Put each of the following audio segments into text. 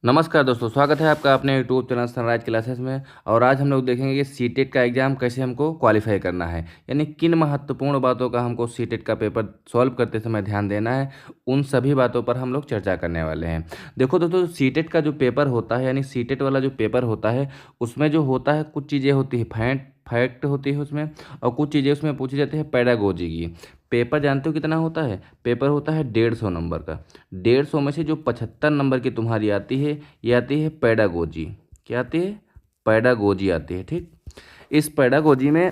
नमस्कार दोस्तों, स्वागत है आपका अपने यूट्यूब चैनल सनराइज क्लासेस में। और आज हम लोग देखेंगे कि सीटेट का एग्ज़ाम कैसे हमको क्वालिफाई करना है, यानी किन महत्वपूर्ण बातों का हमको सीटेट का पेपर सॉल्व करते समय ध्यान देना है। उन सभी बातों पर हम लोग चर्चा करने वाले हैं। देखो दोस्तों, सीटेट का जो पेपर होता है, यानी सीटेट वाला जो पेपर होता है, उसमें जो होता है कुछ चीज़ें होती है फैक्ट होती है उसमें, और कुछ चीज़ें उसमें पूछी जाती है पैडागोजी की। पेपर जानते हो कितना होता है? पेपर होता है 150 नंबर का। 150 में से जो 75 नंबर की तुम्हारी आती है, ये आती है पैडागोजी। क्या आती है? पैडागोजी आती है। ठीक, इस पैडागोजी में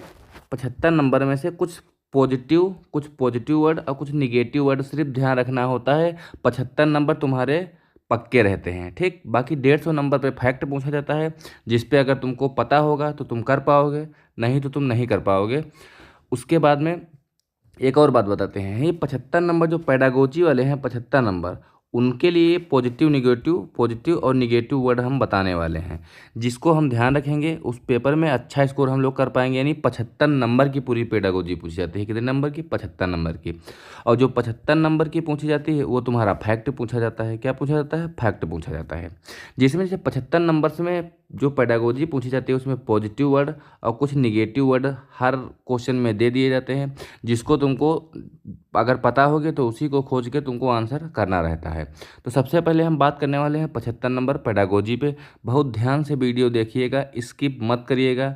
75 नंबर में से कुछ पॉजिटिव वर्ड और कुछ निगेटिव वर्ड सिर्फ ध्यान रखना होता है। 75 नंबर तुम्हारे पक्के रहते हैं। ठीक, बाकी 150 नंबर पे फैक्ट पूछा जाता है, जिस पे अगर तुमको पता होगा तो तुम कर पाओगे, नहीं तो तुम नहीं कर पाओगे। उसके बाद में एक और बात बताते हैं, ये 75 नंबर जो पेडागोजी वाले हैं, 75 नंबर, उनके लिए पॉजिटिव और निगेटिव वर्ड हम बताने वाले हैं, जिसको हम ध्यान रखेंगे उस पेपर में अच्छा स्कोर हम लोग कर पाएंगे। यानी 75 नंबर की पूरी पेडागोजी पूछी जाती है। कितने नंबर की? 75 नंबर की। और जो 75 नंबर की पूछी जाती है वो तुम्हारा फैक्ट पूछा जाता है। क्या पूछा जाता है? फैक्ट पूछा जाता है। जिसमें से 75 नंबर में जो पेडागोजी पूछी जाती है उसमें पॉजिटिव वर्ड और कुछ निगेटिव वर्ड हर क्वेश्चन में दे दिए जाते हैं, जिसको तुमको अगर पता होगे तो उसी को खोज के तुमको आंसर करना रहता है। तो सबसे पहले हम बात करने वाले हैं 75 नंबर पेडागोजी पे। बहुत ध्यान से वीडियो देखिएगा, स्किप मत करिएगा।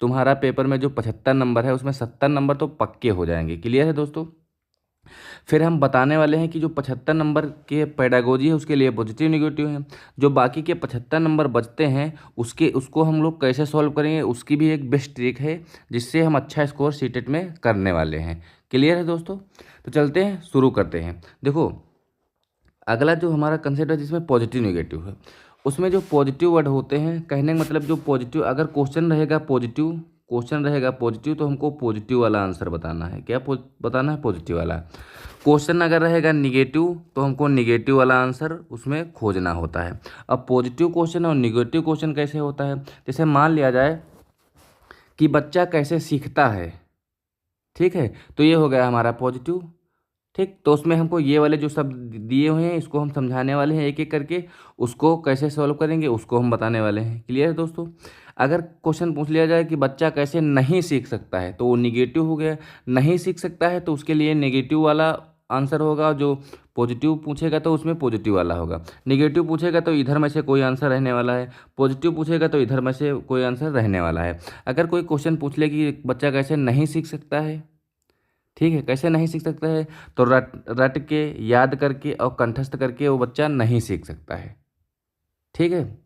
तुम्हारा पेपर में जो 75 नंबर है उसमें 70 नंबर तो पक्के हो जाएंगे। क्लियर है दोस्तों? फिर हम बताने वाले हैं कि जो 75 नंबर के पेडागोजी है उसके लिए पॉजिटिव निगेटिव है। जो बाकी के 75 नंबर बचते हैं उसको हम लोग कैसे सॉल्व करेंगे, उसकी भी एक बेस्ट ट्रिक है, जिससे हम अच्छा स्कोर सीटेट में करने वाले हैं। क्लियर है दोस्तों? तो चलते हैं, शुरू करते हैं। देखो, अगला जो हमारा कंसेप्ट है जिसमें पॉजिटिव निगेटिव है, उसमें जो पॉजिटिव वर्ड होते हैं, कहने का मतलब जो पॉजिटिव, अगर क्वेश्चन रहेगा पॉजिटिव तो हमको पॉजिटिव वाला आंसर बताना है। क्या बताना है? पॉजिटिव वाला। क्वेश्चन अगर रहेगा निगेटिव तो हमको निगेटिव वाला आंसर उसमें खोजना होता है। अब पॉजिटिव क्वेश्चन और निगेटिव क्वेश्चन कैसे होता है? जैसे मान लिया जाए कि बच्चा कैसे सीखता है। ठीक है, तो ये हो गया हमारा पॉजिटिव। ठीक, तो उसमें हमको ये वाले जो शब्द दिए हुए हैं इसको हम समझाने वाले हैं एक एक करके। उसको कैसे सॉल्व करेंगे उसको हम बताने वाले हैं। क्लियर है दोस्तों? अगर क्वेश्चन पूछ लिया जाए कि बच्चा कैसे नहीं सीख सकता है, तो वो निगेटिव हो गया। नहीं सीख सकता है तो उसके लिए नेगेटिव वाला आंसर होगा। जो पॉजिटिव पूछेगा तो उसमें पॉजिटिव वाला होगा। निगेटिव पूछेगा तो इधर में से कोई आंसर रहने वाला है। पॉजिटिव पूछेगा तो इधर में से कोई आंसर रहने वाला है। अगर कोई क्वेश्चन पूछ ले कि बच्चा कैसे नहीं सीख सकता है, ठीक है, कैसे नहीं सीख सकता है, तो रट रट के, याद करके और कंठस्थ करके वो बच्चा नहीं सीख सकता है। ठीक है।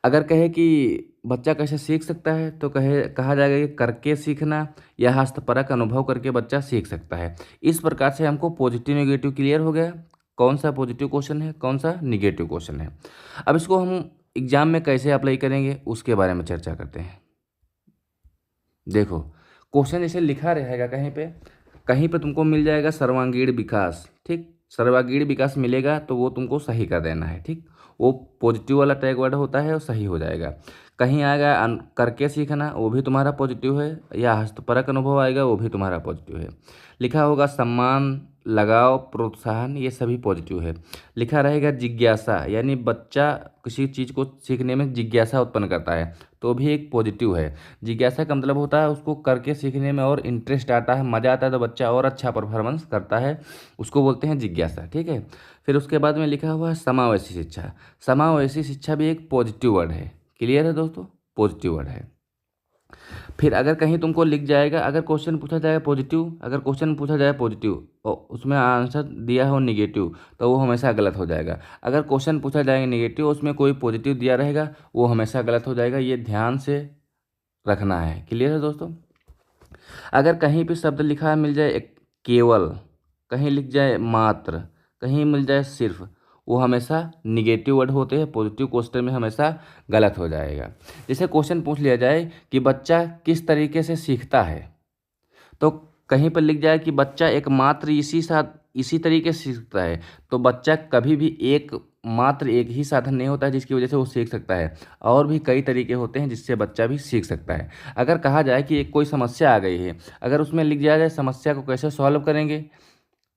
अगर कहे कि बच्चा कैसे सीख सकता है तो कहा जाएगा कि करके सीखना या हस्तपरक अनुभव करके बच्चा सीख सकता है। इस प्रकार से हमको पॉजिटिव निगेटिव क्लियर हो गया। कौन सा पॉजिटिव क्वेश्चन है, कौन सा निगेटिव क्वेश्चन है। अब इसको हम एग्जाम में कैसे अप्लाई करेंगे उसके बारे में चर्चा करते हैं। देखो, क्वेश्चन जैसे लिखा रहेगा कहीं पे तुमको मिल जाएगा सर्वांगीण विकास। ठीक, सर्वांगीण विकास मिलेगा तो वो तुमको सही कर देना है। ठीक, वो पॉजिटिव वाला टैग वर्ड होता है, वो सही हो जाएगा। कहीं आएगा करके सीखना, वो भी तुम्हारा पॉजिटिव है। या हस्तपरक अनुभव आएगा, वो भी तुम्हारा पॉजिटिव है। लिखा होगा सम्मान, लगाव, प्रोत्साहन, ये सभी पॉजिटिव है। लिखा रहेगा जिज्ञासा, यानी बच्चा किसी चीज़ को सीखने में जिज्ञासा उत्पन्न करता है, तो भी एक पॉजिटिव है। जिज्ञासा का मतलब होता है उसको करके सीखने में और इंटरेस्ट आता है, मज़ा आता है, तो बच्चा और अच्छा परफॉर्मेंस करता है, उसको बोलते हैं जिज्ञासा। ठीक है। फिर उसके बाद में लिखा हुआ है समावेशी शिक्षा। समावेशी शिक्षा भी एक पॉजिटिव वर्ड है। क्लियर है दोस्तों? पॉजिटिव वर्ड है। फिर अगर कहीं तुमको लिख जाएगा, अगर क्वेश्चन पूछा जाए पॉजिटिव और उसमें आंसर दिया हो निगेटिव, तो वो हमेशा गलत हो जाएगा। अगर क्वेश्चन पूछा जाएगा निगेटिव, उसमें कोई पॉजिटिव दिया रहेगा, वो हमेशा गलत हो जाएगा। ये ध्यान से रखना है। क्लियर है दोस्तों? अगर कहीं भी शब्द लिखा मिल जाए केवल, कहीं लिख जाए मात्र, कहीं मिल जाए सिर्फ, वो हमेशा निगेटिव वर्ड होते हैं। पॉजिटिव क्वेश्चन में हमेशा गलत हो जाएगा। जैसे क्वेश्चन पूछ लिया जाए कि बच्चा किस तरीके से सीखता है, तो कहीं पर लिख जाए कि बच्चा एकमात्र इसी तरीके से सीखता है, तो बच्चा कभी भी मात्र एक ही साधन नहीं होता है जिसकी वजह से वो सीख सकता है। और भी कई तरीके होते हैं जिससे बच्चा भी सीख सकता है। अगर कहा जाए कि एक कोई समस्या आ गई है, अगर उसमें लिख दिया जाए समस्या को कैसे सॉल्व करेंगे,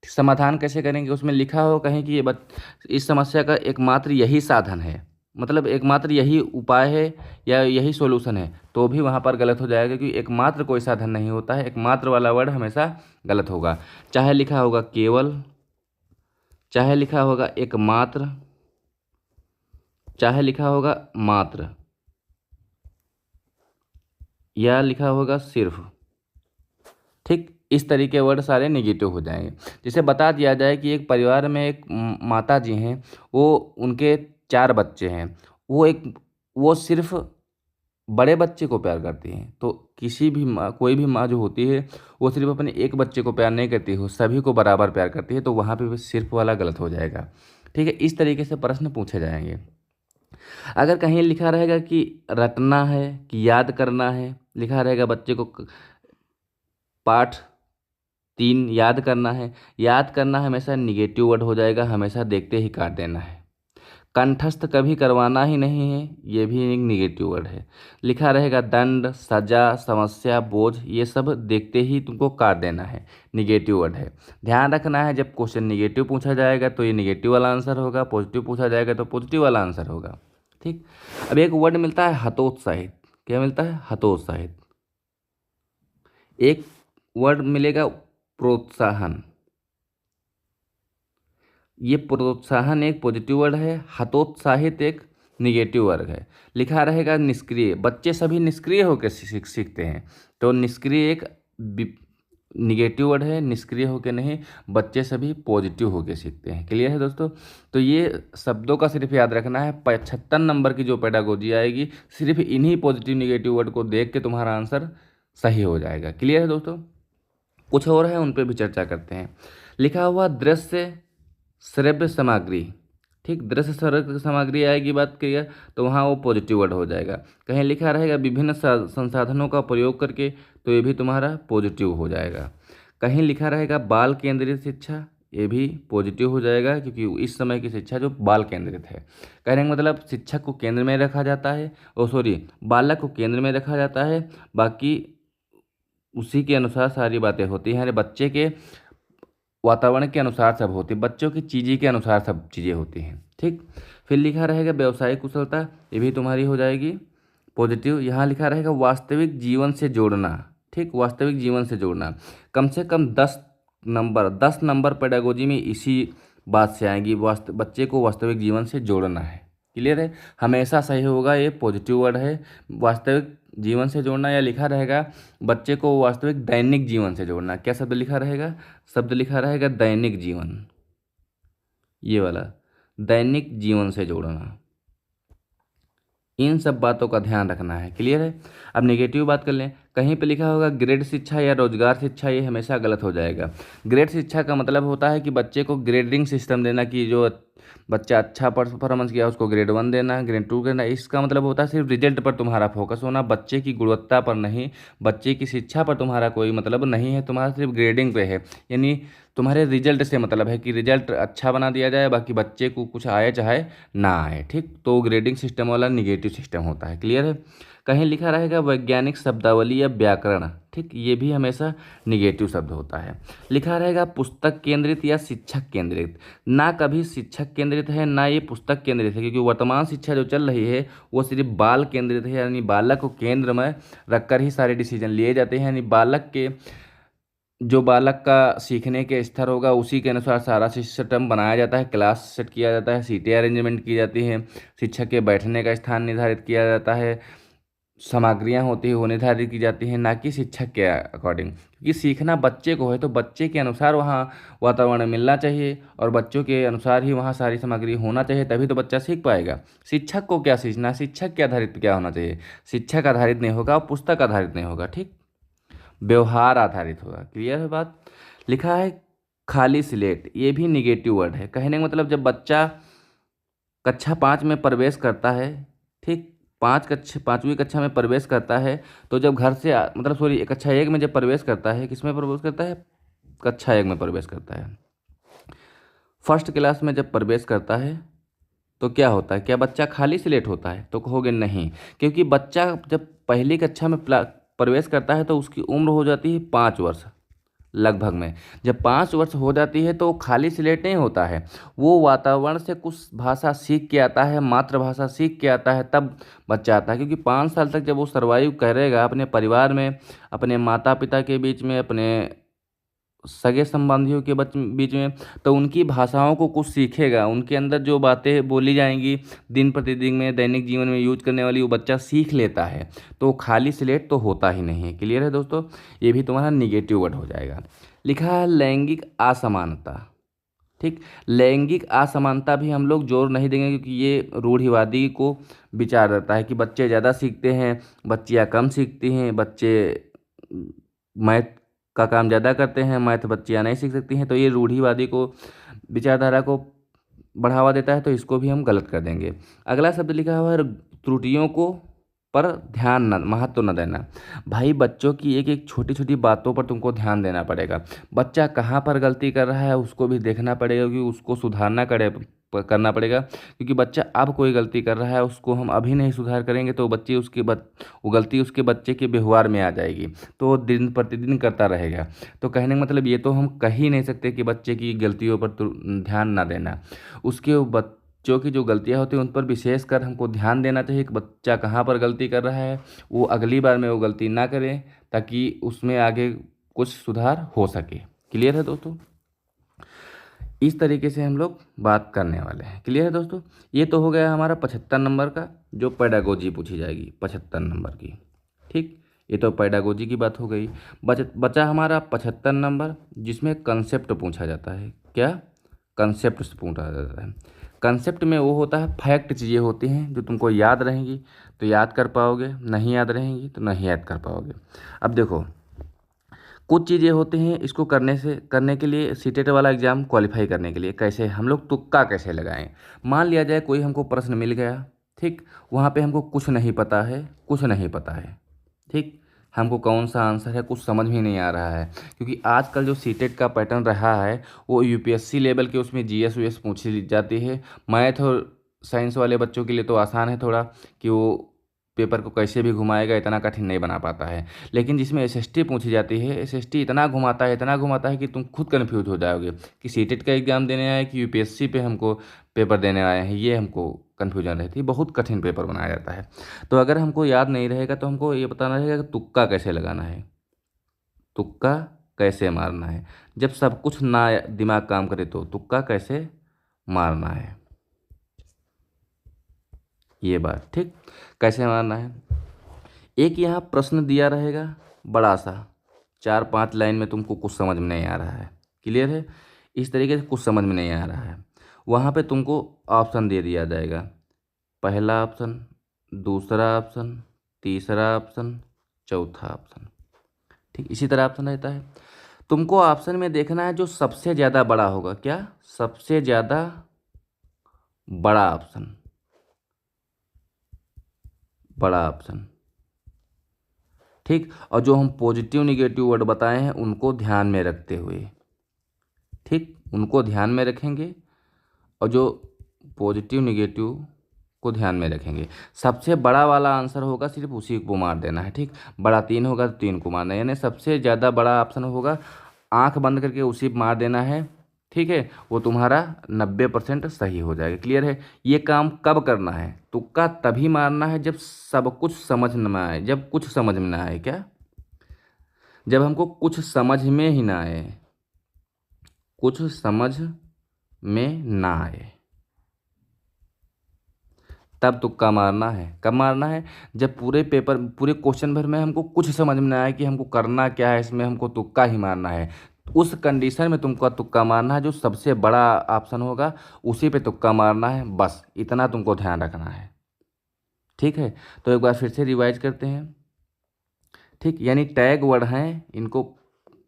समाधान कैसे करेंगे, उसमें लिखा हो कहीं कि इस समस्या का एकमात्र यही साधन है, मतलब एकमात्र यही उपाय है या यही सॉल्यूशन है, तो भी वहाँ पर गलत हो जाएगा, क्योंकि एकमात्र कोई साधन नहीं होता है। एकमात्र वाला वर्ड हमेशा गलत होगा। चाहे लिखा होगा केवल, चाहे लिखा होगा एकमात्र, चाहे लिखा होगा मात्र, या लिखा होगा सिर्फ, ठीक, इस तरीके के वर्ड सारे नेगेटिव हो जाएंगे। जैसे बता दिया जाए कि एक परिवार में एक माता जी हैं, वो उनके 4 बच्चे हैं, वो सिर्फ बड़े बच्चे को प्यार करती हैं। तो किसी भी माँ, कोई भी माँ जो होती है, वो सिर्फ अपने एक बच्चे को प्यार नहीं करती है, वो सभी को बराबर प्यार करती है, तो वहाँ पे भी सिर्फ वाला गलत हो जाएगा। ठीक है, इस तरीके से प्रश्न पूछे जाएंगे। अगर कहीं लिखा रहेगा कि रटना है, कि याद करना है, लिखा रहेगा बच्चे को पाठ 3 याद करना है, याद करना हमेशा निगेटिव वर्ड हो जाएगा, हमेशा देखते ही काट देना है। कंठस्थ कभी करवाना ही नहीं है, ये भी एक निगेटिव वर्ड है। लिखा रहेगा दंड, सजा, समस्या, बोझ, ये सब देखते ही तुमको काट देना है, निगेटिव वर्ड है। ध्यान रखना है, जब क्वेश्चन निगेटिव पूछा जाएगा तो ये निगेटिव वाला आंसर होगा, पॉजिटिव पूछा जाएगा तो पॉजिटिव वाला आंसर होगा। ठीक। अब एक वर्ड मिलता है हतोत्साहित। क्या मिलता है? हतोत्साहित। एक वर्ड मिलेगा प्रोत्साहन। ये प्रोत्साहन एक पॉजिटिव वर्ड है, हतोत्साहित एक निगेटिव वर्ड है। लिखा रहेगा निष्क्रिय। बच्चे सभी निष्क्रिय होकर सीखते हैं, तो निष्क्रिय एक निगेटिव वर्ड है, निष्क्रिय होकर नहीं, बच्चे सभी पॉजिटिव होकर सीखते हैं। क्लियर है दोस्तों? तो ये शब्दों का सिर्फ याद रखना है। 75 नंबर की जो पेडागोजी आएगी, सिर्फ इन्हीं पॉजिटिव निगेटिव वर्ड को देख के तुम्हारा आंसर सही हो जाएगा। क्लियर है दोस्तों? कुछ और है, उन पर भी चर्चा करते हैं। लिखा हुआ दृश्य श्रव्य सामग्री। ठीक, दृश्य श्रव्य सामग्री आएगी बात करिए तो वहाँ वो पॉजिटिव वर्ड हो जाएगा। कहीं लिखा रहेगा विभिन्न संसाधनों का प्रयोग करके, तो ये भी तुम्हारा पॉजिटिव हो जाएगा। कहीं लिखा रहेगा बाल केंद्रित शिक्षा, ये भी पॉजिटिव हो जाएगा, क्योंकि इस समय की शिक्षा जो बाल केंद्रित है। कहने का मतलब शिक्षक को केंद्र में रखा जाता है, बालक को केंद्र में रखा जाता है, बाकी उसी के अनुसार सारी बातें होती हैं। बच्चे के वातावरण के अनुसार सब होती है, बच्चों की चीज़ें के अनुसार सब चीज़ें होती हैं। ठीक। फिर लिखा रहेगा व्यवसायिक कुशलता, ये भी तुम्हारी हो जाएगी पॉजिटिव। यहाँ लिखा रहेगा वास्तविक जीवन से जोड़ना। ठीक, वास्तविक जीवन से जोड़ना, कम से कम 10 नंबर पेडागोजी में इसी बात से आएंगी, बच्चे को वास्तविक जीवन से जोड़ना है। क्लियर है? हमेशा सही होगा, ये पॉजिटिव वर्ड है, वास्तविक जीवन से जोड़ना। या लिखा रहेगा बच्चे को वास्तविक दैनिक जीवन से जोड़ना। क्या शब्द लिखा रहेगा? शब्द लिखा रहेगा दैनिक जीवन, ये वाला, दैनिक जीवन से जोड़ना। इन सब बातों का ध्यान रखना है। क्लियर है? अब नेगेटिव बात कर लें। कहीं पे लिखा होगा ग्रेड शिक्षा या रोजगार शिक्षा, ये हमेशा गलत हो जाएगा। ग्रेड शिक्षा का मतलब होता है कि बच्चे को ग्रेडिंग सिस्टम देना, कि जो बच्चा अच्छा परफॉर्मेंस किया उसको ग्रेड 1 देना, ग्रेड 2 देना। इसका मतलब होता है सिर्फ रिजल्ट पर तुम्हारा फोकस होना, बच्चे की गुणवत्ता पर नहीं, बच्चे की शिक्षा पर तुम्हारा कोई मतलब नहीं है, तुम्हारा सिर्फ ग्रेडिंग पे है। यानी तुम्हारे रिजल्ट से मतलब है कि रिजल्ट अच्छा बना दिया जाए, बाकी बच्चे को कुछ आए चाहे ना आए। ठीक, तो ग्रेडिंग सिस्टम वाला निगेटिव सिस्टम होता है। क्लियर है? कहीं लिखा रहेगा वैज्ञानिक शब्दावली या व्याकरण। ठीक, ये भी हमेशा निगेटिव शब्द होता है। लिखा रहेगा पुस्तक केंद्रित या शिक्षक केंद्रित। ना कभी शिक्षक केंद्रित है, ना ये पुस्तक केंद्रित है, क्योंकि वर्तमान शिक्षा जो चल रही है वो सिर्फ बाल केंद्रित है, यानी बालक को केंद्र में रखकर ही सारे डिसीजन लिए जाते हैं। यानी बालक का सीखने के स्तर होगा, उसी के अनुसार सारा सिस्टम बनाया जाता है, क्लास सेट किया जाता है, सीटें अरेंजमेंट की जाती हैं, शिक्षक के बैठने का स्थान निर्धारित किया जाता है, सामग्रियाँ होती है वो निर्धारित की जाती हैं, ना कि शिक्षक के अकॉर्डिंग। क्योंकि सीखना बच्चे को है, तो बच्चे के अनुसार वहाँ वातावरण मिलना चाहिए और बच्चों के अनुसार ही वहाँ सारी सामग्री होना चाहिए, तभी तो बच्चा सीख पाएगा। शिक्षक को क्या सीखना, शिक्षक के आधारित क्या होना चाहिए, शिक्षक आधारित नहीं होगा और पुस्तक आधारित नहीं होगा। ठीक, व्यवहार आधारित होगा। क्लियर है बात? लिखा है खाली स्लेट, ये भी निगेटिव वर्ड है। कहने का मतलब जब बच्चा कक्षा 5 में प्रवेश करता है, ठीक, 5वीं कक्षा में प्रवेश करता है, तो जब घर से कक्षा 1 में जब प्रवेश करता है, किस में प्रवेश करता है? कक्षा 1 में प्रवेश करता है। फर्स्ट क्लास में जब प्रवेश करता है तो क्या होता है? क्या बच्चा खाली स्लेट होता है? तो कहोगे नहीं, क्योंकि बच्चा जब पहली कक्षा में प्रवेश करता है तो उसकी उम्र हो जाती है 5 वर्ष। लगभग में। जब 5 वर्ष हो जाती है तो खाली स्लेट नहीं होता है, वो वातावरण से कुछ भाषा सीख के आता है, मातृभाषा सीख के आता है, तब बच्चा आता है। क्योंकि 5 साल तक जब वो सर्वाइव करेगा अपने परिवार में, अपने माता पिता के बीच में, अपने सगे संबंधियों के बीच में, तो उनकी भाषाओं को कुछ सीखेगा, उनके अंदर जो बातें बोली जाएंगी दिन प्रतिदिन में, दैनिक जीवन में यूज करने वाली, वो बच्चा सीख लेता है। तो खाली स्लेट तो होता ही नहीं है। क्लियर है दोस्तों, ये भी तुम्हारा निगेटिव वर्ड हो जाएगा। लिखा है लैंगिक असमानता। ठीक, लैंगिक असमानता भी हम लोग जोर नहीं देंगे, क्योंकि ये रूढ़िवादी को विचार रहता है कि बच्चे ज़्यादा सीखते हैं, बच्चियाँ कम सीखती हैं, बच्चे मैथ का काम ज़्यादा करते हैं, मैथ बच्चियाँ नहीं सीख सकती हैं। तो ये रूढ़िवादी को, विचारधारा को बढ़ावा देता है, तो इसको भी हम गलत कर देंगे। अगला शब्द लिखा हुआ है त्रुटियों को पर ध्यान न, महत्व न देना। भाई बच्चों की एक एक छोटी छोटी बातों पर तुमको ध्यान देना पड़ेगा। बच्चा कहाँ पर गलती कर रहा है उसको भी देखना पड़ेगा, कि उसको सुधारना करना पड़ेगा। क्योंकि बच्चा अब कोई गलती कर रहा है, उसको हम अभी नहीं सुधार करेंगे तो बच्चे वो गलती उसके बच्चे के व्यवहार में आ जाएगी, तो वो दिन प्रतिदिन करता रहेगा। तो कहने का मतलब ये तो हम कह ही नहीं सकते कि बच्चे की गलतियों पर ध्यान ना देना। उसके बच्चों की जो गलतियां होती हैं उन पर विशेषकर हमको ध्यान देना चाहिए कि बच्चा कहाँ पर गलती कर रहा है, वो अगली बार में वो गलती ना करे, ताकि उसमें आगे कुछ सुधार हो सके। क्लियर है दोस्तों, इस तरीके से हम लोग बात करने वाले हैं। क्लियर है दोस्तों, ये तो हो गया हमारा 75 नंबर का, जो पेडागोजी पूछी जाएगी 75 नंबर की। ठीक, ये तो पेडागोजी की बात हो गई। बचा हमारा 75 नंबर, जिसमें कंसेप्ट पूछा जाता है। क्या कंसेप्ट से पूछा जाता है। कंसेप्ट में वो होता है, फैक्ट चीज़ें होती हैं जो तुमको याद रहेंगी तो याद कर पाओगे, नहीं याद रहेंगी तो नहीं याद कर पाओगे। अब देखो, कुछ चीज़ें होती हैं, इसको करने के लिए सीटेट वाला एग्ज़ाम क्वालिफाई करने के लिए कैसे हम लोग तुक्का कैसे लगाएं। मान लिया जाए कोई हमको प्रश्न मिल गया, ठीक, वहाँ पे हमको कुछ नहीं पता है, कुछ नहीं पता है, ठीक, हमको कौन सा आंसर है कुछ समझ में नहीं आ रहा है। क्योंकि आजकल जो सीटेट का पैटर्न रहा है वो यूपीएससी लेवल के, उसमें जीएस वीएस पूछी जाती है। मैथ और साइंस वाले बच्चों के लिए तो आसान है थोड़ा, कि वो पेपर को कैसे भी घुमाएगा, इतना कठिन नहीं बना पाता है। लेकिन जिसमें एसएसटी पूछी जाती है, एसएसटी इतना घुमाता है, इतना घुमाता है कि तुम खुद कन्फ्यूज हो जाओगे कि सीटेट का एग्ज़ाम देने आए कि यूपीएससी पे हमको पेपर देने आए हैं। ये हमको कन्फ्यूजन रहती है, बहुत कठिन पेपर बनाया जाता है। तो अगर हमको याद नहीं रहेगा तो हमको ये बताना रहेगा कि तुक्का कैसे लगाना है, तुक्का कैसे मारना है। जब सब कुछ ना दिमाग काम करे तो तुक्का कैसे मारना है, ये बात। ठीक, कैसे मारना है। एक यहाँ प्रश्न दिया रहेगा बड़ा सा, 4-5 लाइन में, तुमको कुछ समझ में नहीं आ रहा है। क्लियर है, इस तरीके से कुछ समझ में नहीं आ रहा है, वहाँ पे तुमको ऑप्शन दे दिया जाएगा। पहला ऑप्शन, दूसरा ऑप्शन, तीसरा ऑप्शन, चौथा ऑप्शन। ठीक, इसी तरह ऑप्शन रहता है। तुमको ऑप्शन में देखना है जो सबसे ज़्यादा बड़ा होगा। क्या, सबसे ज़्यादा बड़ा ऑप्शन, बड़ा ऑप्शन। ठीक, और जो हम पॉजिटिव निगेटिव वर्ड बताए हैं उनको ध्यान में रखते हुए, ठीक, उनको ध्यान में रखेंगे, और जो पॉजिटिव निगेटिव को ध्यान में रखेंगे। सबसे बड़ा वाला आंसर होगा, सिर्फ उसी को मार देना है। ठीक, बड़ा 3 होगा तो 3 को मारना है, यानी सबसे ज़्यादा बड़ा ऑप्शन होगा, आंख बंद करके उसी पर मार देना है। ठीक है, वो तुम्हारा 90% सही हो जाएगा। क्लियर है। ये काम कब करना है, तुक्का तभी मारना है जब सब कुछ समझ में ना आए। जब कुछ समझ में ना आए, क्या, जब हमको कुछ समझ में ही ना आए, कुछ समझ में ना आए, तब तुक्का मारना है। कब मारना है, जब पूरे पेपर, पूरे क्वेश्चन भर में हमको कुछ समझ में ना आए कि हमको करना क्या है, इसमें हमको तुक्का ही मारना है। उस कंडीशन में तुमको तुक्का मारना है, जो सबसे बड़ा ऑप्शन होगा उसी पे तुक्का मारना है, बस इतना तुमको ध्यान रखना है। ठीक है, तो एक बार फिर से रिवाइज करते हैं। ठीक, यानी टैग वर्ड हैं, इनको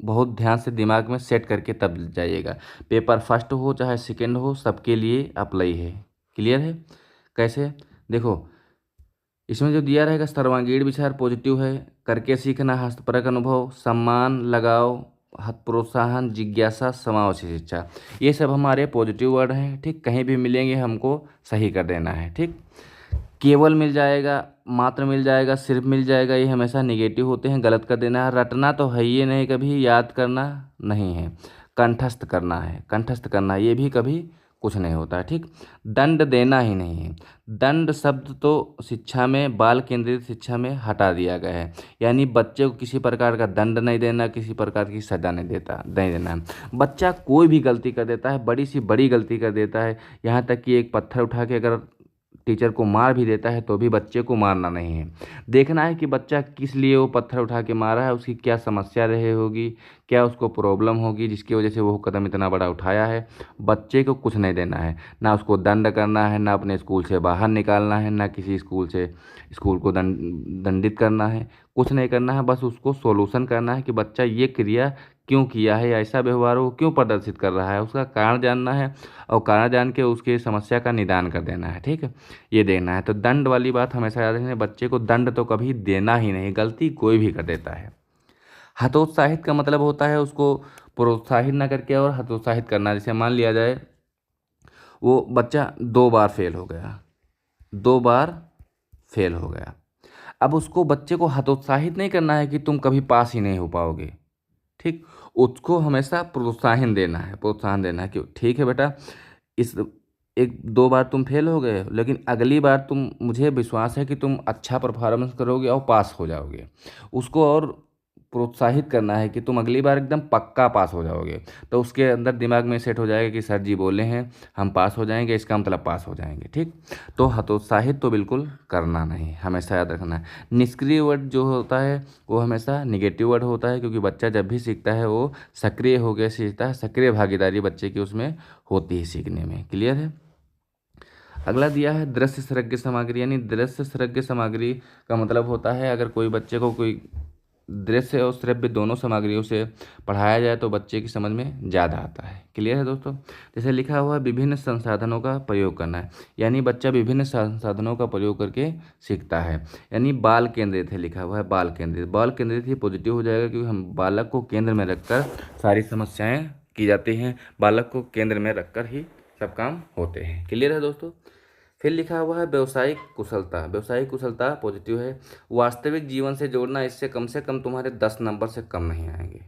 बहुत ध्यान से दिमाग में सेट करके तब जाइएगा। पेपर फर्स्ट हो चाहे सेकेंड हो, सबके लिए अप्लाई है। क्लियर है। कैसे, देखो, इसमें जो दिया रहेगा, सर्वांगीण विचार पॉजिटिव है, करके सीखना, हस्तपरक अनुभव, सम्मान, लगाव, प्रोत्साहन, जिज्ञासा, समावेशी शिक्षा, ये सब हमारे पॉजिटिव वर्ड हैं। ठीक, कहीं भी मिलेंगे हमको सही कर देना है। ठीक, केवल मिल जाएगा, मात्र मिल जाएगा, सिर्फ मिल जाएगा, ये हमेशा निगेटिव होते हैं। गलत कर देना है। रटना तो है ही नहीं, कभी याद करना नहीं है। कंठस्थ करना है, कंठस्थ करना, ये भी कभी कुछ नहीं होता है। ठीक। दंड देना ही नहीं है। दंड शब्द तो शिक्षा में, बाल केंद्रित शिक्षा में हटा दिया गया है। यानी बच्चे को किसी प्रकार का दंड नहीं देना, किसी प्रकार की सजा नहीं देना है। बच्चा कोई भी गलती कर देता है, बड़ी सी बड़ी गलती कर देता है, यहाँ तक कि एक पत्थर उठा के अगर टीचर को मार भी देता है तो भी बच्चे को मारना नहीं है। देखना है कि बच्चा किस लिए वो पत्थर उठा के मारा है, उसकी क्या समस्या रही होगी, क्या उसको प्रॉब्लम होगी जिसकी वजह से वो कदम इतना बड़ा उठाया है। बच्चे को कुछ नहीं देना है, ना उसको दंड करना है, ना अपने स्कूल से बाहर निकालना है, ना किसी स्कूल को दंडित करना है, कुछ नहीं करना है। बस उसको सोल्यूशन करना है कि बच्चा ये क्रिया क्यों किया है, ऐसा व्यवहार वो क्यों प्रदर्शित कर रहा है, उसका कारण जानना है और कारण जान के उसके समस्या का निदान कर देना है। ठीक है, ये देना है। तो दंड वाली बात हमेशा याद रखना, बच्चे को दंड तो कभी देना ही नहीं, गलती कोई भी कर देता है। हतोत्साहित का मतलब होता है उसको प्रोत्साहित ना करके और हतोत्साहित करना। जैसे मान लिया जाए वो बच्चा 2 बार फेल हो गया, 2 बार फेल हो गया। अब उसको बच्चे को हतोत्साहित नहीं करना है कि तुम कभी पास ही नहीं हो पाओगे। ठीक। उसको हमेशा प्रोत्साहन देना है, प्रोत्साहन देना है कि ठीक है बेटा, इस 1-2 बार तुम फेल हो गए लेकिन अगली बार तुम, मुझे विश्वास है कि तुम अच्छा परफॉर्मेंस करोगे और पास हो जाओगे। उसको और प्रोत्साहित करना है कि तुम अगली बार एकदम पक्का पास हो जाओगे। तो उसके अंदर दिमाग में सेट हो जाएगा कि सर जी बोले हैं हम पास हो जाएंगे, इसका मतलब पास हो जाएंगे। ठीक। तो हतोत्साहित तो बिल्कुल करना नहीं, हमेशा याद रखना है। निष्क्रिय वर्ड जो होता है वो हमेशा निगेटिव वर्ड होता है, क्योंकि बच्चा जब भी सीखता है वो सक्रिय होकर सीखता है, सक्रिय भागीदारी बच्चे की उसमें होती है सीखने में। क्लियर है। अगला दिया है दृश्य श्रव्य सामग्री। यानी दृश्य श्रव्य सामग्री का मतलब होता है अगर कोई बच्चे को कोई दृश्य और श्रव्य दोनों सामग्रियों से पढ़ाया जाए तो बच्चे की समझ में ज़्यादा आता है। क्लियर है दोस्तों। जैसे लिखा हुआ है विभिन्न संसाधनों का प्रयोग करना है, यानी बच्चा विभिन्न संसाधनों का प्रयोग करके सीखता है। यानी बाल केंद्रित है, लिखा हुआ है बाल केंद्रित। बाल केंद्रित ही पॉजिटिव हो जाएगा, क्योंकि हम बालक को केंद्र में रखकर सारी समस्याएं की जाती हैं, बालक को केंद्र में रखकर ही सब काम होते हैं। क्लियर है दोस्तों। फिर लिखा हुआ है व्यवसायिक कुशलता। व्यवसायिक कुशलता पॉजिटिव है, वास्तविक जीवन से जोड़ना, इससे कम तुम्हारे 10 नंबर से कम नहीं आएंगे।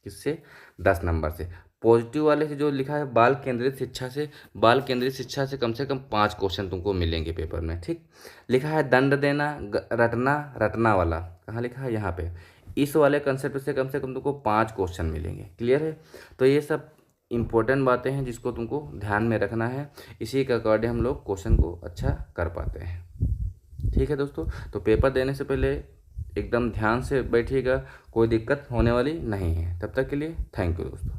किससे? 10 नंबर से। पॉजिटिव वाले से जो लिखा है बाल केंद्रित शिक्षा से, बाल केंद्रित शिक्षा से कम 5 क्वेश्चन तुमको मिलेंगे पेपर में। ठीक। लिखा है दंड देना, रटना, रटना वाला कहाँ लिखा है? यहाँ पे। इस वाले कंसेप्ट से कम तुमको 5 क्वेश्चन मिलेंगे। क्लियर है। तो ये सब इंपॉर्टेंट बातें हैं जिसको तुमको ध्यान में रखना है, इसी के अकॉर्डिंग हम लोग क्वेश्चन को अच्छा कर पाते हैं। ठीक है दोस्तों। तो पेपर देने से पहले एकदम ध्यान से बैठिएगा, कोई दिक्कत होने वाली नहीं है। तब तक के लिए थैंक यू दोस्तों।